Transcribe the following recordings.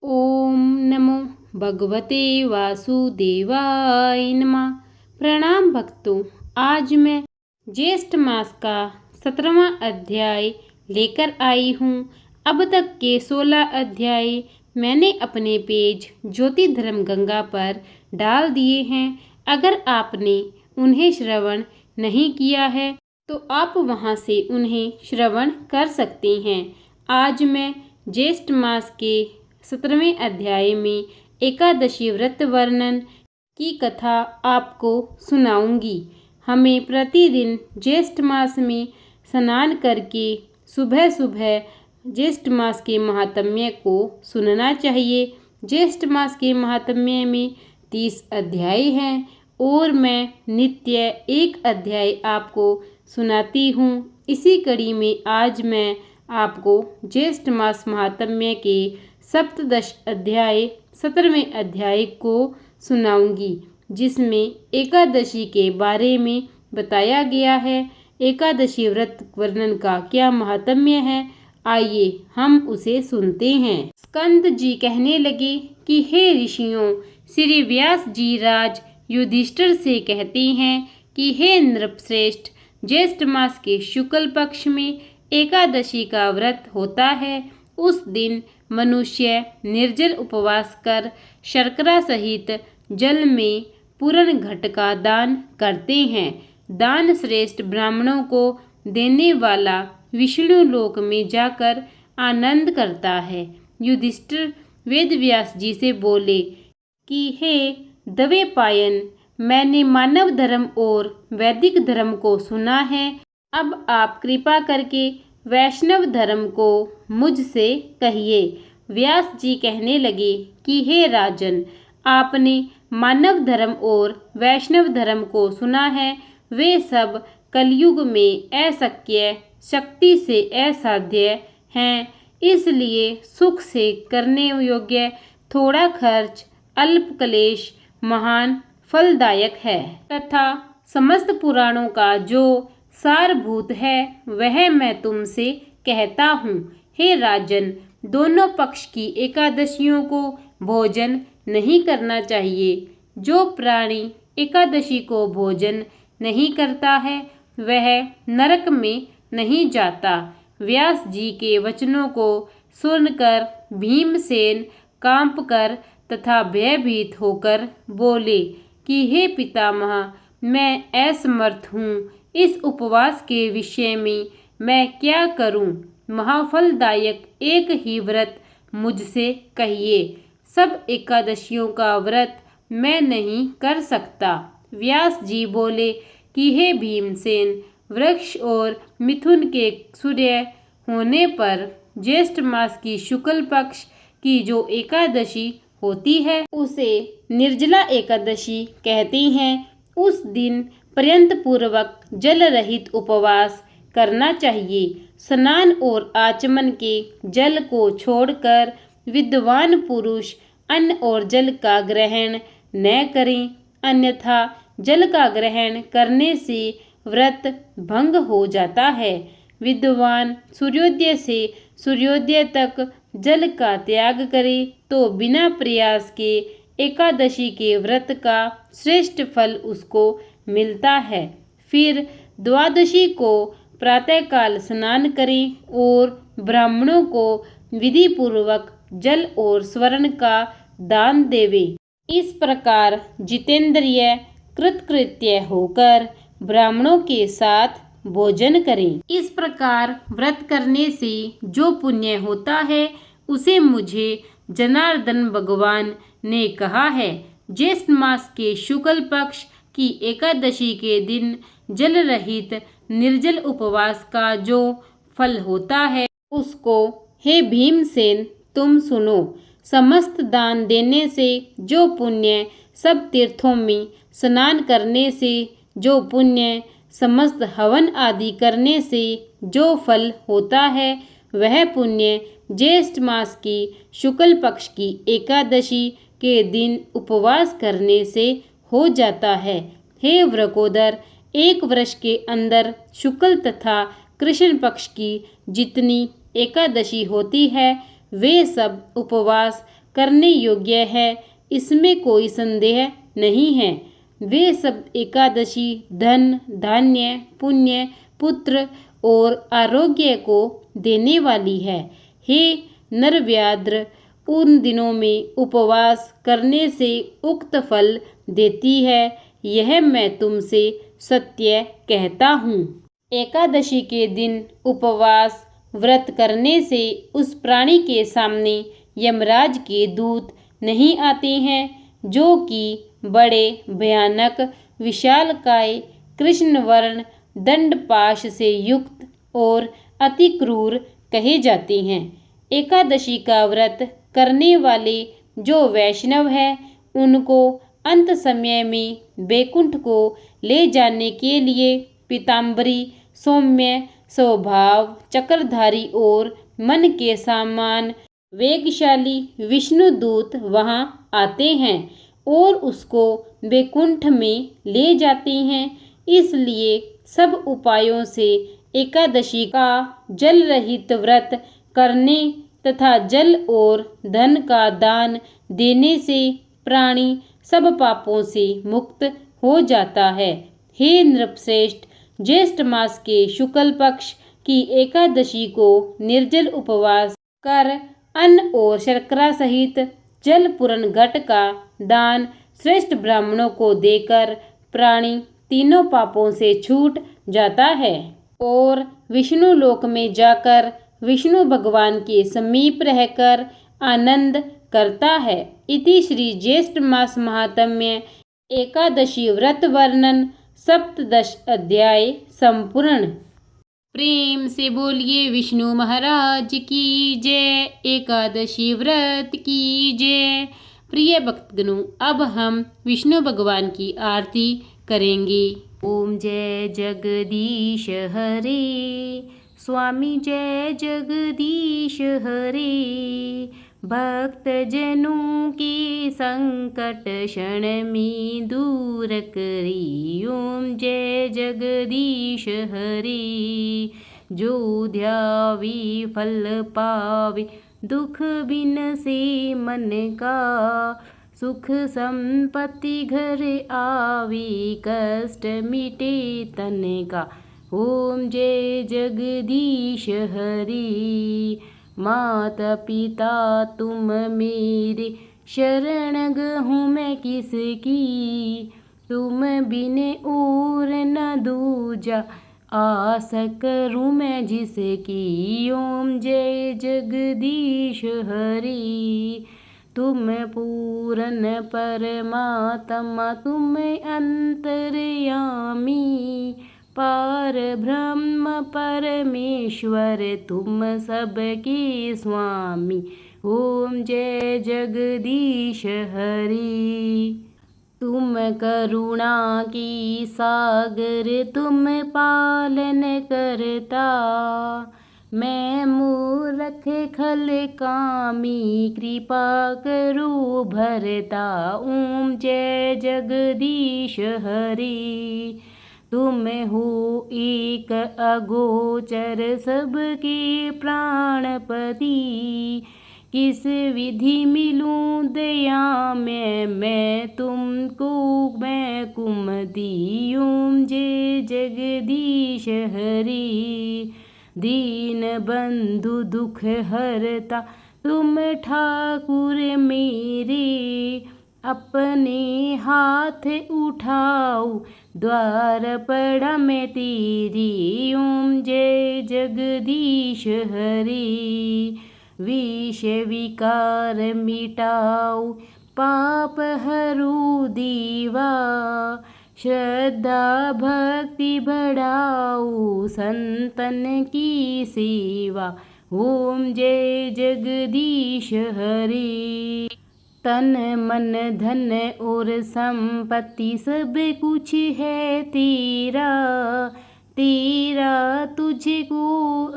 ओम नमो भगवते वासुदेवाय नमः। प्रणाम भक्तों, आज मैं ज्येष्ठ मास का 17वां अध्याय लेकर आई हूँ। अब तक के 16 अध्याय मैंने अपने पेज ज्योति धर्म गंगा पर डाल दिए हैं। अगर आपने उन्हें श्रवण नहीं किया है तो आप वहां से उन्हें श्रवण कर सकते हैं। आज मैं ज्येष्ठ मास के 17वें अध्याय में एकादशी व्रत वर्णन की कथा आपको सुनाऊंगी। हमें प्रतिदिन ज्येष्ठ मास में स्नान करके सुबह सुबह ज्येष्ठ मास के महात्म्य को सुनना चाहिए। ज्येष्ठ मास के महात्म्य में 30 अध्याय हैं और मैं नित्य एक अध्याय आपको सुनाती हूँ। इसी कड़ी में आज मैं आपको ज्येष्ठ मास महात्म्य के सप्तदश अध्याय 17वें अध्याय को सुनाऊंगी, जिसमें एकादशी के बारे में बताया गया है। एकादशी व्रत वर्णन का क्या महात्म्य है, आइए हम उसे सुनते हैं। स्कंद जी कहने लगे कि हे ऋषियों, श्री व्यास जी राज युधिष्ठिर से कहते हैं कि हे नृपश्रेष्ठ, ज्येष्ठ मास के शुक्ल पक्ष में एकादशी का व्रत होता है। उस दिन मनुष्य निर्जल उपवास कर शर्करा सहित जल में पूर्ण घट का दान करते हैं। दान श्रेष्ठ ब्राह्मणों को देने वाला विष्णु लोक में जाकर आनंद करता है। युधिष्ठिर वेदव्यास जी से बोले कि हे द्वैपायन, मैंने मानव धर्म और वैदिक धर्म को सुना है। अब आप कृपा करके वैष्णव धर्म को मुझसे कहिए। व्यास जी कहने लगे कि हे राजन, आपने मानव धर्म और वैष्णव धर्म को सुना है। वे सब कलयुग में अशक्य, शक्ति से असाध्य हैं। इसलिए सुख से करने योग्य थोड़ा खर्च, अल्प क्लेश महान फलदायक है तथा समस्त पुराणों का जो सारभूत है वह मैं तुमसे कहता हूँ। हे राजन, दोनों पक्ष की एकादशियों को भोजन नहीं करना चाहिए। जो प्राणी एकादशी को भोजन नहीं करता है वह नरक में नहीं जाता। व्यास जी के वचनों को सुनकर भीमसेन कांपकर तथा भयभीत होकर बोले कि हे पितामह, मैं असमर्थ हूँ। इस उपवास के विषय में मैं क्या करूं? महाफलदायक एक ही व्रत मुझसे कहिए। सब एकादशियों का व्रत मैं नहीं कर सकता। व्यास जी बोले कि हे भीमसेन, वृक्ष और मिथुन के सूर्य होने पर ज्येष्ठ मास की शुक्ल पक्ष की जो एकादशी होती है उसे निर्जला एकादशी कहते हैं। उस दिन पर्यंत पूर्वक जल रहित उपवास करना चाहिए। स्नान और आचमन के जल को छोड़कर विद्वान पुरुष अन्न और जल का ग्रहण न करें, अन्यथा जल का ग्रहण करने से व्रत भंग हो जाता है। विद्वान सूर्योदय से सूर्योदय तक जल का त्याग करे तो बिना प्रयास के एकादशी के व्रत का श्रेष्ठ फल उसको मिलता है। फिर द्वादशी को प्रातःकाल स्नान करें और ब्राह्मणों को विधि पूर्वक जल और स्वर्ण का दान देवे। इस प्रकार जितेंद्रिय कृतकृत्य होकर ब्राह्मणों के साथ भोजन करें। इस प्रकार व्रत करने से जो पुण्य होता है उसे मुझे जनार्दन भगवान ने कहा है। ज्येष्ठ मास के शुक्ल पक्ष की एकादशी के दिन जल रहित निर्जल उपवास का जो फल होता है उसको हे भीमसेन तुम सुनो। समस्त दान देने से जो पुण्य, सब तीर्थों में स्नान करने से जो पुण्य, समस्त हवन आदि करने से जो फल होता है वह पुण्य ज्येष्ठ मास की शुक्ल पक्ष की एकादशी के दिन उपवास करने से हो जाता है। हे वृकोदर, एक वर्ष के अंदर शुक्ल तथा कृष्ण पक्ष की जितनी एकादशी होती है वे सब उपवास करने योग्य है, इसमें कोई संदेह नहीं है। वे सब एकादशी धन, धान्य, पुण्य, पुत्र और आरोग्य को देने वाली है। हे नरव्याघ्र, उन दिनों में उपवास करने से उक्त फल देती है, यह मैं तुमसे सत्य कहता हूँ। एकादशी के दिन उपवास व्रत करने से उस प्राणी के सामने यमराज के दूत नहीं आते हैं, जो कि बड़े भयानक, विशालकाय, कृष्णवर्ण, दंडपाश से युक्त और अति क्रूर कहे जाते हैं। एकादशी का व्रत करने वाले जो वैष्णव है, उनको अंत समय में बैकुंठ को ले जाने के लिए पीताम्बरी, सौम्य स्वभाव, चक्रधारी और मन के समान वेगशाली विष्णुदूत वहां आते हैं और उसको बैकुंठ में ले जाते हैं। इसलिए सब उपायों से एकादशी का जल रहित व्रत करने तथा जल और धन का दान देने से प्राणी सब पापों से मुक्त हो जाता है। हे नृपश्रेष्ठ, ज्येष्ठ मास के शुक्ल पक्ष की एकादशी को निर्जल उपवास कर अन्न और शर्करा सहित जल पूर्ण घट का दान श्रेष्ठ ब्राह्मणों को देकर प्राणी तीनों पापों से छूट जाता है और विष्णु लोक में जाकर विष्णु भगवान के समीप रहकर आनंद करता है। इति श्री ज्येष्ठ मास महात्म्य एकादशी व्रत वर्णन सप्तदश अध्याय संपूर्ण। प्रेम से बोलिए विष्णु महाराज की जय, एकादशी व्रत की जय। प्रिय भक्तगणों, अब हम विष्णु भगवान की आरती करेंगे। ओम जय जगदीश हरे, स्वामी जय जगदीश हरे। भक्त जनों के संकट क्षण में दूर करी। ओम जय जगदीश हरे। जो ध्यावे फल पावे, दुख बिन से मन का। सुख संपत्ति घर आवे, कष्ट मिटे तन का। ओम जय जगदीश हरे। माता पिता तुम मेरे, शरण गहूँ मैं किसकी। तुम बिन और न दूजा, आस करूँ मैं जिसकी। ओम जय जगदीश हरे। तुम पूर्ण परमात्मा, तुम अंतर्यामी। पार ब्रह्म परमेश्वर, तुम सबके स्वामी। ओम जय जगदीश हरे। तुम करुणा की सागर, तुम पालन करता। मैं मूर्ख खल कामी, कृपा करो भरता। ओम जय जगदीश हरे। तुम हो एक अगोचर, सबके प्राणपति। किस विधि मिलूं दया में, मैं तुमको मैं कुमति। ओम जय जगदीश हरे। दीन बंधु दुख हरता, तुम ठाकुर मेरे। अपने हाथ उठाओ, द्वार पड़ा मैं तेरी। ओम जय जगदीश हरे। विष विकार मिटाओ, पाप हरो देवा। श्रद्धा भक्ति बढ़ाओ, संतन की सेवा। ओम जय जगदीश हरे। तन मन धन और संपत्ति सब कुछ है तेरा। तेरा तुझको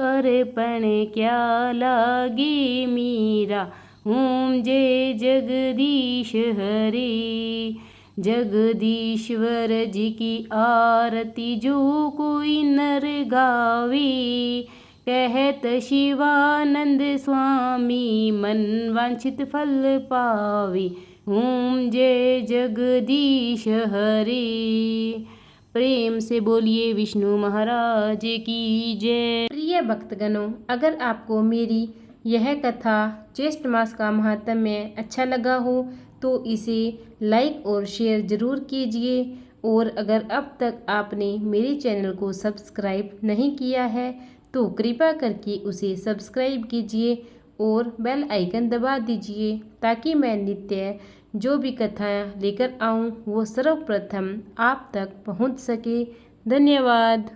अर्पण क्या लागे मेरा। ओम जय जगदीश हरे। जगदीश्वर जी की आरती जो कोई नर गावे, कहत शिवानंद स्वामी मन वांछित फल पावे। ओम जय जगदीश हरे। प्रेम से बोलिए विष्णु महाराज की जय। प्रिय भक्तगणों, अगर आपको मेरी यह कथा ज्येष्ठ मास का महात्म्य अच्छा लगा हो तो इसे लाइक और शेयर ज़रूर कीजिए। और अगर अब तक आपने मेरे चैनल को सब्सक्राइब नहीं किया है तो कृपया करके उसे सब्सक्राइब कीजिए और बेल आइकन दबा दीजिए ताकि मैं नित्य जो भी कथाएँ लेकर आऊँ वो सर्वप्रथम आप तक पहुँच सके। धन्यवाद।